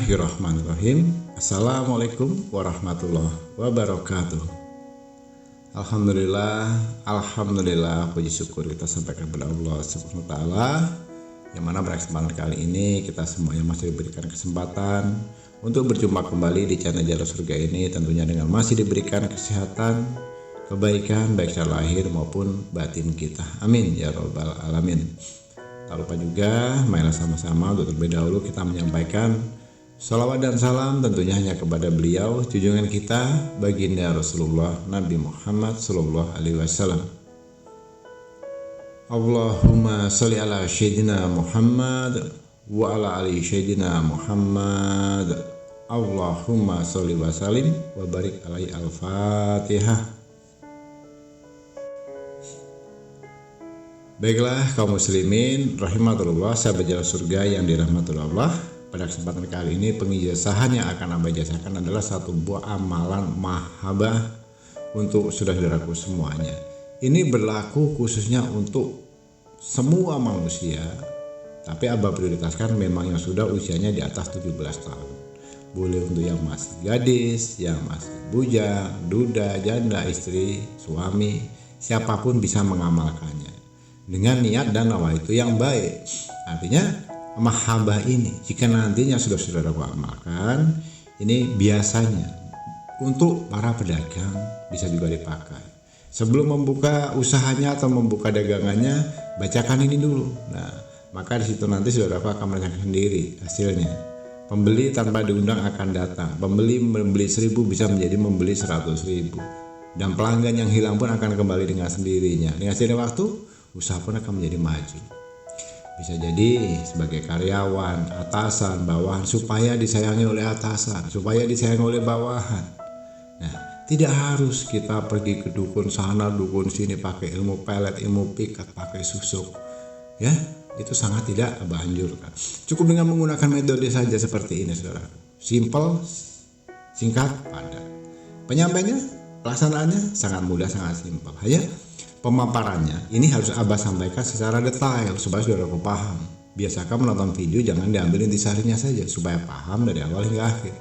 Bismillahirrahmanirrahim. Assalamualaikum warahmatullahi wabarakatuh. Alhamdulillah, puji syukur kita sampaikan kepada Allah Subhanahu wa taala, yang mana pada kesempatan kali ini kita semuanya masih diberikan kesempatan untuk berjumpa kembali di channel Jalur Surga ini, tentunya dengan masih diberikan kesehatan, kebaikan baik secara lahir maupun batin kita. Amin ya rabbal alamin. Tak lupa juga, marilah sama-sama untuk terlebih dahulu kita menyampaikan salawat dan salam tentunya hanya kepada beliau, junjungan kita, baginda Rasulullah Nabi Muhammad sallallahu alaihi wasallam. Allahumma sholli ala sayyidina Muhammad wa ala ali sayyidina Muhammad. Allahumma sholli wa sallim wa barik alaihi. Al-Fatihah. Baiklah kaum muslimin rahimakumullah, sahabat Jalur Surga yang dirahmati Allah. Pada kesempatan kali ini pengijazahan yang akan Aba jazahkan adalah satu buah amalan mahabbah untuk saudara-saudaraku semuanya. Ini berlaku khususnya untuk semua manusia, tapi Aba prioritaskan memang yang sudah usianya di atas 17 tahun. Boleh untuk yang masih gadis, yang masih bujang, duda, janda, istri, suami, siapapun bisa mengamalkannya dengan niat dan nawa itu yang baik. Artinya mahabbah ini jika nantinya sudah saudara amalkan, ini biasanya untuk para pedagang bisa juga dipakai. Sebelum membuka usahanya atau membuka dagangannya, bacakan ini dulu. Nah, maka di situ nanti saudara akan merasakan sendiri hasilnya. Pembeli tanpa diundang akan datang. Pembeli membeli 1.000 bisa menjadi membeli 100.000. Dan pelanggan yang hilang pun akan kembali dengan sendirinya. Dengan seiring waktu, usaha pun akan menjadi maju. Bisa jadi sebagai karyawan, atasan, bawahan, supaya disayangi oleh atasan, supaya disayangi oleh bawahan. Nah, tidak harus kita pergi ke dukun sana, dukun sini pakai ilmu pelet, ilmu pikat, pakai susuk. Ya, itu sangat tidak Aba anjurkan. Cukup dengan menggunakan metode saja seperti ini, saudara. Simple, singkat, padat. Penyampaiannya, pelaksanaannya sangat mudah, sangat simpel. Hanya pemaparannya ini harus Aba sampaikan secara detail supaya saudaraku paham. Biasakan menonton video jangan diambil intisarinya saja supaya paham dari awal hingga akhir.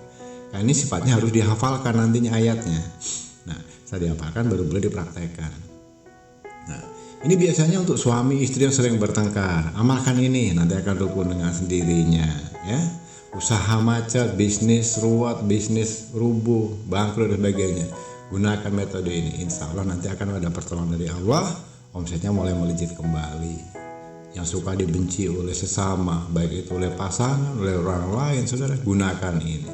Nah, ini sifatnya harus dihafalkan nantinya ayatnya. Nah, setelah dihafalkan baru boleh dipraktekkan. Nah, ini biasanya untuk suami istri yang sering bertengkar. Amalkan ini, nanti akan rukun dengan sendirinya, ya. Usaha macet, bisnis ruwet, bisnis rubuh, bangkrut dan sebagainya. Gunakan metode ini, insya Allah nanti akan ada pertolongan dari Allah, omsetnya mulai melejit kembali. Yang suka dibenci oleh sesama, baik itu oleh pasangan, oleh orang lain, saudara, gunakan ini.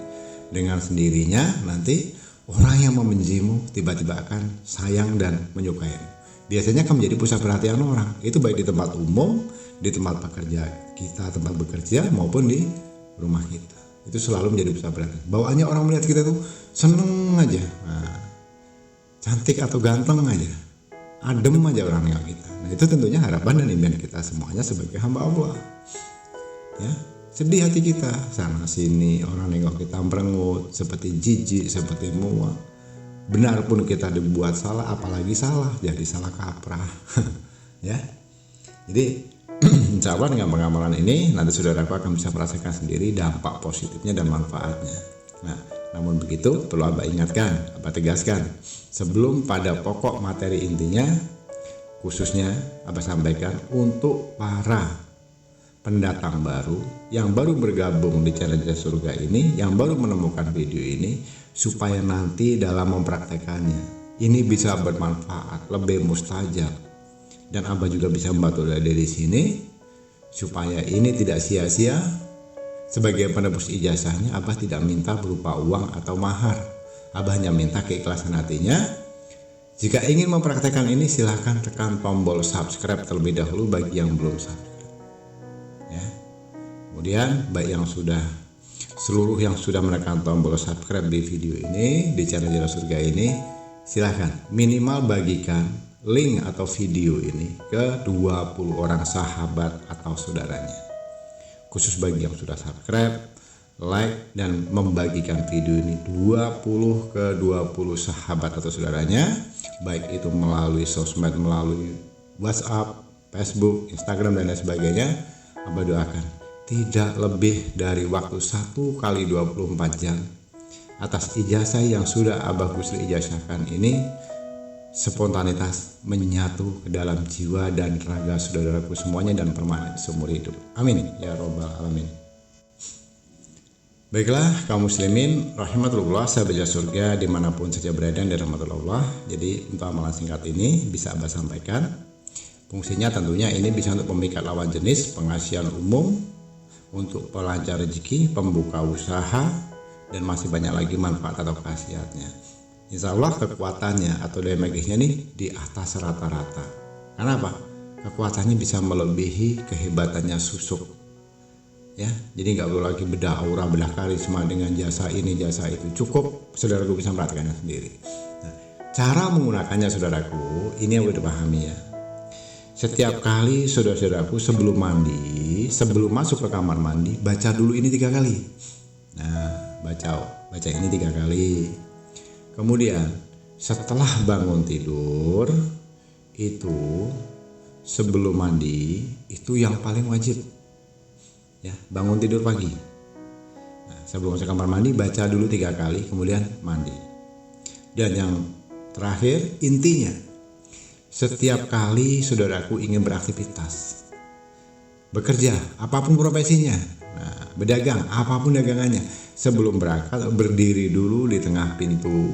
Dengan sendirinya nanti orang yang membencimu tiba-tiba akan sayang dan menyukaimu. Biasanya akan menjadi pusat perhatian orang, itu baik di tempat umum, di tempat pekerja kita, tempat bekerja, maupun di rumah kita. Itu selalu menjadi pusat perhatian. Bawaannya orang melihat kita tuh seneng aja. Nah, cantik atau ganteng aja, adem aja orang nengok kita. Nah, itu tentunya harapan dan impian kita semuanya sebagai hamba Allah. Ya, sedih hati kita, sana sini orang nengok kita merengut, seperti jijik, seperti muak. Benar pun kita dibuat salah, apalagi salah, jadi salah kaprah. Ya, jadi insya Allah dengan pengamalan ini nanti saudaraku akan bisa merasakan sendiri dampak positifnya dan manfaatnya. Nah, namun begitu perlu Aba ingatkan, Aba tegaskan, sebelum pada pokok materi intinya, khususnya Aba sampaikan untuk para pendatang baru yang baru bergabung di channel Jalur Surga ini, yang baru menemukan video ini, supaya nanti dalam mempraktekannya ini bisa bermanfaat, lebih mustajab, dan Aba juga bisa membantu dari sini supaya ini tidak sia-sia. Sebagai penebus ijazahnya, Abah tidak minta berupa uang atau mahar. Abah hanya minta keikhlasan hatinya. Jika ingin mempraktekkan ini, silahkan tekan tombol subscribe terlebih dahulu bagi yang belum subscribe. Ya. Kemudian baik seluruh yang sudah menekan tombol subscribe di video ini, di channel Jalur Surga ini, silahkan minimal bagikan link atau video ini ke 20 orang sahabat atau saudaranya. Khusus bagi yang sudah subscribe, like, dan membagikan video ini 20 ke 20 sahabat atau saudaranya, baik itu melalui sosmed, melalui WhatsApp, Facebook, Instagram, dan lain sebagainya. Aba doakan tidak lebih dari waktu 1 kali 24 jam atas ijazah yang sudah Abah Gusli ijazahkan ini spontanitas menyatu ke dalam jiwa dan raga saudaraku semuanya dan permanen seumur hidup. Amin ya robbal alamin. Baiklah kaum muslimin rahimatullah, sahabat surga dimanapun saja berada dari rahmatullah. Jadi untuk amalan singkat ini bisa Abah sampaikan. Fungsinya tentunya ini bisa untuk pemikat lawan jenis, pengasihan umum, untuk pelancar rezeki, pembuka usaha, dan masih banyak lagi manfaat atau khasiatnya. Insya Allah kekuatannya atau daya magisnya nih di atas rata-rata. Karena apa? Kekuatannya bisa melebihi kehebatannya susuk. Ya, jadi nggak perlu lagi bedah aura, bedah karisma dengan jasa ini, jasa itu. Cukup saudaraku bisa mempraktikkannya sendiri. Nah, cara menggunakannya saudaraku, ini yang udah dipahami ya. Setiap kali saudara-saudaraku sebelum mandi, sebelum masuk ke kamar mandi, baca dulu ini 3 kali. Nah, baca ini 3 kali. Kemudian setelah bangun tidur itu sebelum mandi itu yang paling wajib. Ya, bangun tidur pagi. Nah, sebelum masuk kamar mandi baca dulu 3 kali, kemudian mandi. Dan yang terakhir intinya, setiap kali saudaraku ingin beraktivitas, bekerja, apapun profesinya, nah, berdagang, apapun dagangannya, sebelum berangkat berdiri dulu di tengah pintu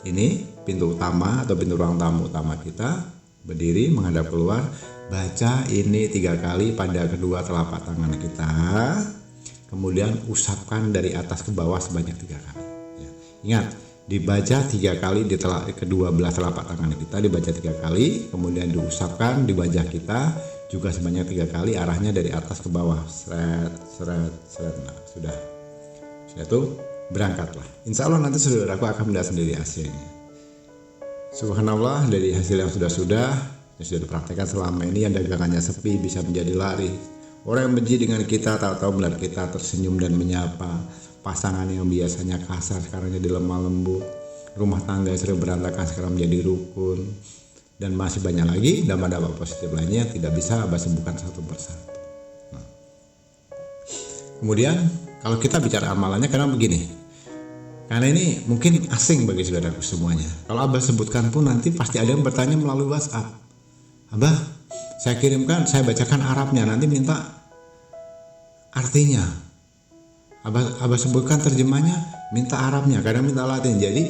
ini, pintu utama atau pintu ruang tamu utama kita, berdiri menghadap keluar, baca ini 3 kali pada kedua telapak tangan kita, kemudian usapkan dari atas ke bawah sebanyak 3 kali. Ya, ingat, dibaca 3 kali di kedua belah telapak tangan kita, dibaca 3 kali, kemudian diusapkan di wajah kita juga sebanyak 3 kali, arahnya dari atas ke bawah, seret. Nah, sudah itu berangkatlah. Insya Allah nanti saudaraku akan melihat sendiri hasilnya. Subhanallah, dari hasil yang sudah dipraktekkan selama ini, yang dagangannya sepi bisa menjadi laris. Orang yang benci dengan kita tahu-tahu melihat kita tersenyum dan menyapa. Pasangan yang biasanya kasar sekarang jadi lemah lembut. Rumah tangga yang sering berantakan sekarang menjadi rukun. Dan masih banyak lagi dampak-dampak positif lainnya yang tidak bisa Abah sebutkan satu persatu. Nah. Kemudian kalau kita bicara amalannya, karena begini, karena ini mungkin asing bagi saudaraku semuanya. Kalau Abah sebutkan pun nanti pasti ada yang bertanya melalui WhatsApp. Abah, saya kirimkan, saya bacakan Arabnya, nanti minta artinya. Abah sebutkan terjemahnya, minta Arabnya, kadang minta Latin. Jadi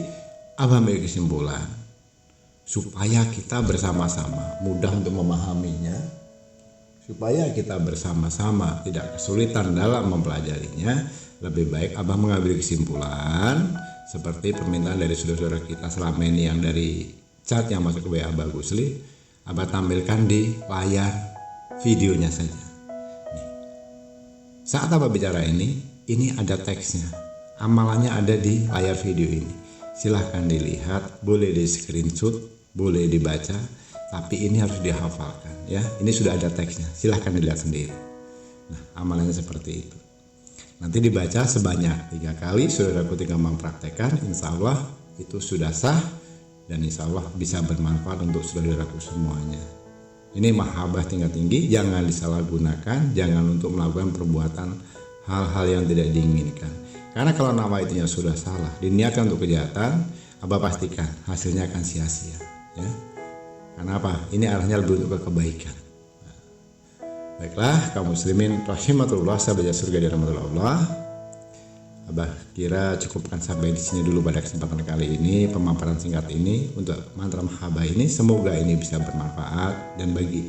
Abah ambil kesimpulan supaya kita bersama-sama mudah untuk memahaminya, supaya kita bersama-sama tidak kesulitan dalam mempelajarinya, lebih baik Abah mengambil kesimpulan seperti permintaan dari saudara-saudara kita selama ini yang dari chat yang masuk ke WA Abah Gusli, Abah tampilkan di layar videonya saja. Nih. Saat Abah bicara ini ada teksnya, amalannya ada di layar video ini. Silahkan dilihat, boleh di screenshot, boleh dibaca, tapi ini harus dihafalkan ya. Ini sudah ada teksnya, silahkan dilihat sendiri. Nah, amalannya seperti itu. Nanti dibaca sebanyak 3 kali, saudaraku tinggal mempraktekkan, insya Allah itu sudah sah dan insya Allah bisa bermanfaat untuk saudaraku semuanya. Ini mahabbah tingkat tinggi, jangan disalahgunakan, jangan untuk melakukan perbuatan hal-hal yang tidak diinginkan. Karena kalau nawaitunya sudah salah, diniatkan untuk kejahatan, Abah pastikan hasilnya akan sia-sia ya. Karena apa? Ini arahnya lebih untuk kebaikan. Nah, baiklah kaum muslimin rahimatullah, sahabat surga di rahmatullah. Abah kira cukupkan sampai di sini dulu pada kesempatan kali ini, pemaparan singkat ini untuk mantra mahabbah ini. Semoga ini bisa bermanfaat, dan bagi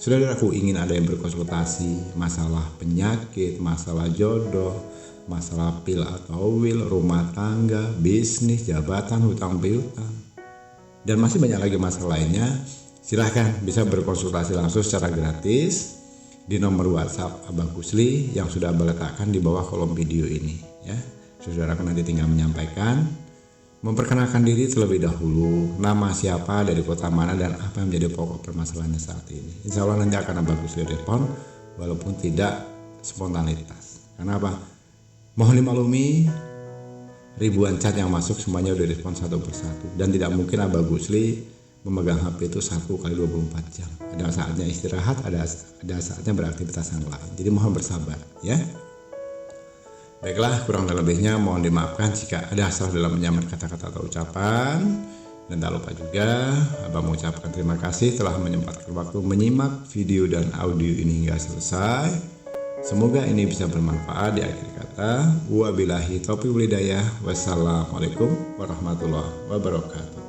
saudaraku ingin ada yang berkonsultasi masalah penyakit, masalah jodoh, masalah pil atau wil, rumah tangga, bisnis, jabatan, hutang piutang, dan masih banyak lagi masalah lainnya, silahkan bisa berkonsultasi langsung secara gratis di nomor WhatsApp Abah Gusli yang sudah Abah letakkan di bawah kolom video ini ya. Saudaraku nanti tinggal menyampaikan, memperkenalkan diri terlebih dahulu, nama siapa, dari kota mana, dan apa yang menjadi pokok permasalahannya saat ini. Insya Allah nanti akan Abah Gusli respon walaupun tidak spontanitas. Karena apa? Mohon dimaklumi, ribuan chat yang masuk semuanya udah respon satu persatu, dan tidak mungkin Abah Gusli memegang HP itu 1 kali 24 jam. Ada saatnya istirahat, ada saatnya beraktivitas yang lain. Jadi mohon bersabar ya. Baiklah, kurang dan lebihnya mohon dimaafkan jika ada salah dalam menyamar kata-kata atau ucapan. Dan tak lupa juga Abang mengucapkan terima kasih telah menyempatkan waktu menyimak video dan audio ini hingga selesai. Semoga ini bisa bermanfaat. Di akhir kata, wabillahi taufiq wal hidayah. Wassalamualaikum warahmatullahi wabarakatuh.